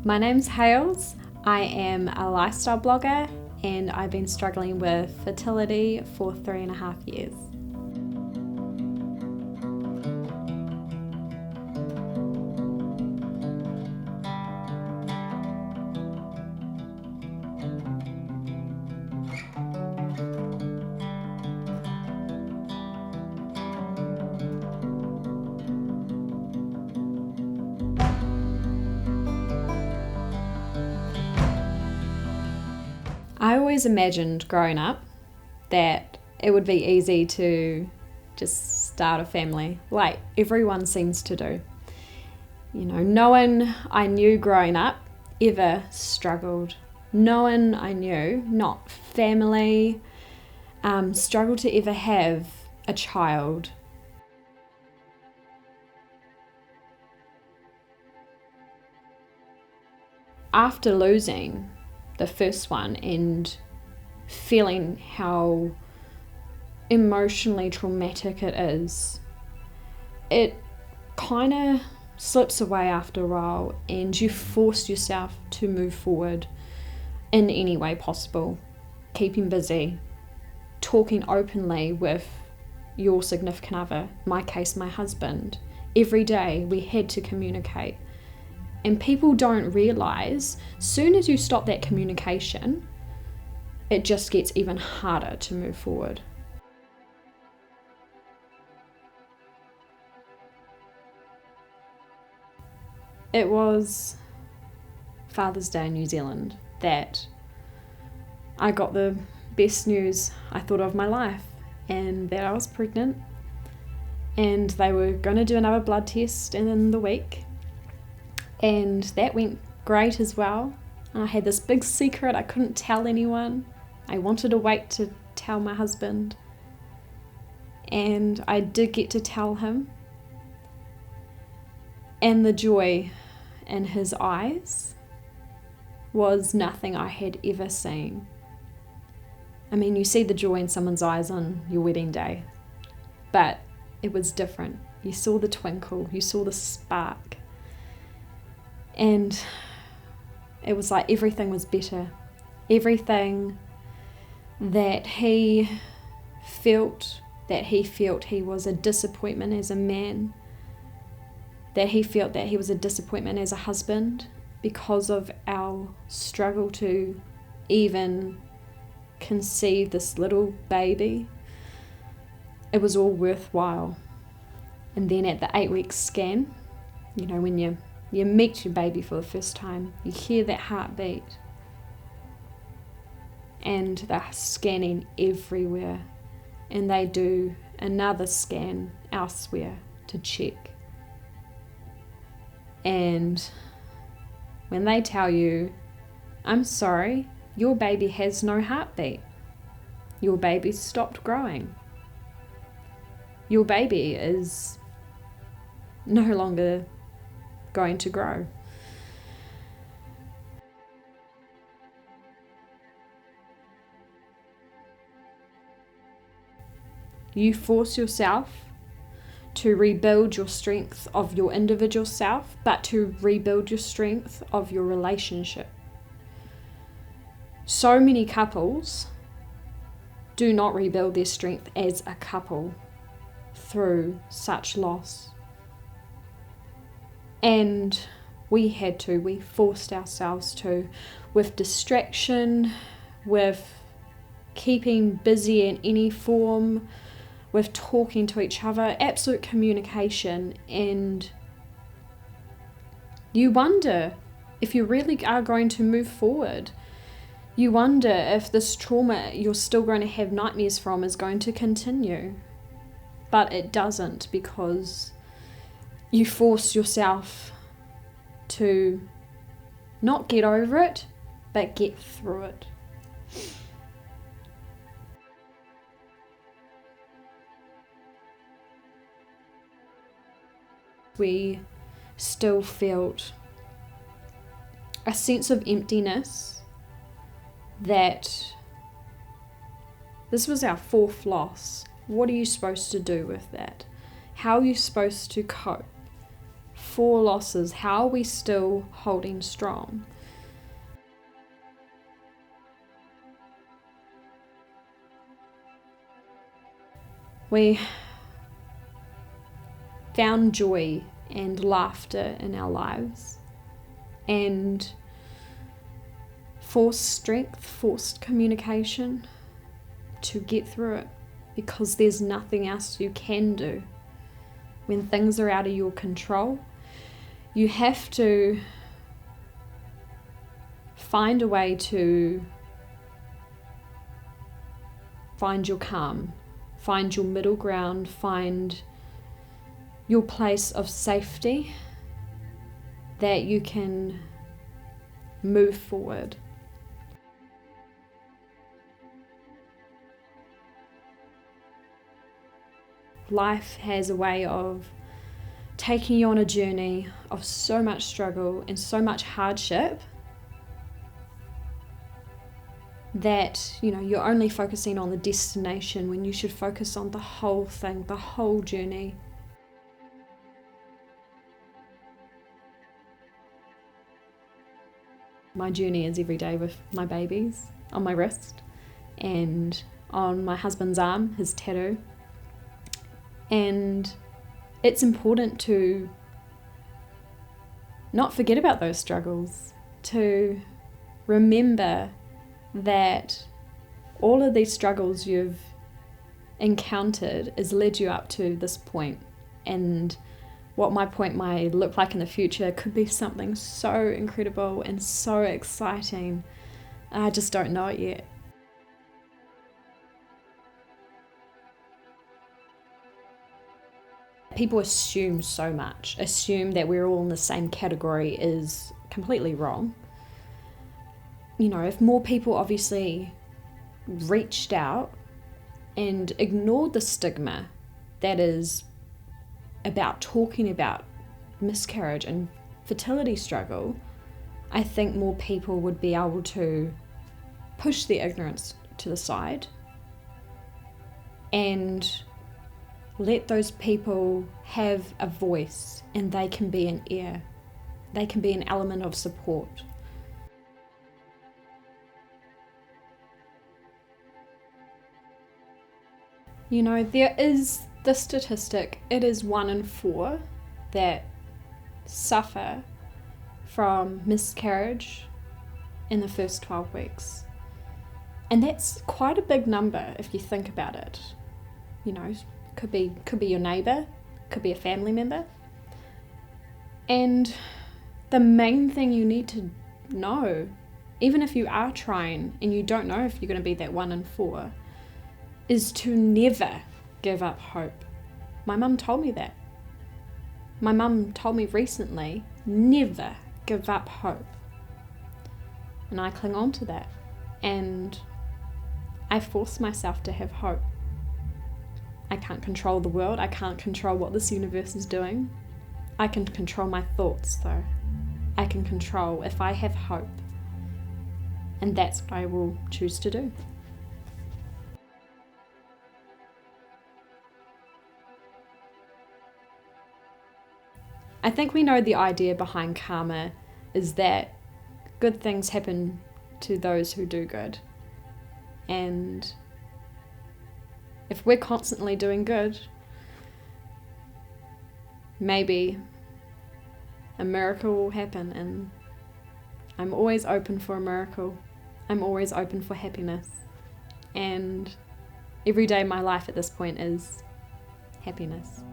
My name's Hailz. I am a lifestyle blogger and I've been struggling with fertility for 3.5 years. I always imagined growing up that it would be easy to just start a family like everyone seems to do. You know, no one I knew growing up ever struggled. No one I knew, not family, struggled to ever have a child. After losing the first one and feeling how emotionally traumatic it is, it kind of slips away after a while and you force yourself to move forward in any way possible, keeping busy, talking openly with your significant other, in my case my husband. Every day we had to communicate. And people don't realise, soon as you stop that communication, it just gets even harder to move forward. It was Father's Day in New Zealand that I got the best news I thought of my life, and that I was pregnant, and they were going to do another blood test in the week. And that went great as well. And I had this big secret I couldn't tell anyone. I wanted to wait to tell my husband. And I did get to tell him. And the joy in his eyes was nothing I had ever seen. I mean, you see the joy in someone's eyes on your wedding day, but it was different. You saw the twinkle, you saw the spark. And it was like everything was better. Everything that he felt he was a disappointment as a man, that he felt that he was a disappointment as a husband because of our struggle to even conceive this little baby. It was all worthwhile. And then at the 8-week scan, you know, when you meet your baby for the first time, you hear that heartbeat, and they're scanning everywhere, and they do another scan elsewhere to check. And when they tell you, I'm sorry, your baby has no heartbeat, your baby stopped growing, your baby is no longer going to grow. You force yourself to rebuild your strength of your individual self, but to rebuild your strength of your relationship. So many couples do not rebuild their strength as a couple through such loss. And we forced ourselves to, with distraction, with keeping busy in any form, with talking to each other, absolute communication. And you wonder if you really are going to move forward. You wonder if this trauma you're still going to have nightmares from is going to continue. But it doesn't, because you force yourself to not get over it, but get through it. We still felt a sense of emptiness, that this was our 4th loss. What are you supposed to do with that? How are you supposed to cope 4 losses, how are we still holding strong? We found joy and laughter in our lives, and forced strength, forced communication to get through it, because there's nothing else you can do. When things are out of your control, you have to find a way to find your calm, find your middle ground, find your place of safety that you can move forward. Life has a way of taking you on a journey of so much struggle and so much hardship that, you're only focusing on the destination when you should focus on the whole thing, the whole journey. My journey is every day with my babies on my wrist and on my husband's arm, his tattoo. And it's important to not forget about those struggles, to remember that all of these struggles you've encountered has led you up to this point, and what my point might look like in the future could be something so incredible and so exciting. I just don't know it yet. People assume so much. Assume that we're all in the same category is completely wrong. If more people obviously reached out and ignored the stigma that is about talking about miscarriage and fertility struggle, I think more people would be able to push the ignorance to the side and let those people have a voice, and they can be an ear. They can be an element of support. There is the statistic, it is 1 in 4 that suffer from miscarriage in the first 12 weeks. And that's quite a big number if you think about it. Could be your neighbour, could be a family member. And the main thing you need to know, even if you are trying and you don't know if you're going to be that 1 in 4, is to never give up hope. My mum told me that. My mum told me recently, never give up hope. And I cling on to that. And I force myself to have hope. I can't control the world. I can't control what this universe is doing. I can control my thoughts, though. I can control if I have hope. And that's what I will choose to do. I think we know the idea behind karma is that good things happen to those who do good. And if we're constantly doing good, maybe a miracle will happen, and I'm always open for a miracle. I'm always open for happiness. And every day in my life at this point is happiness.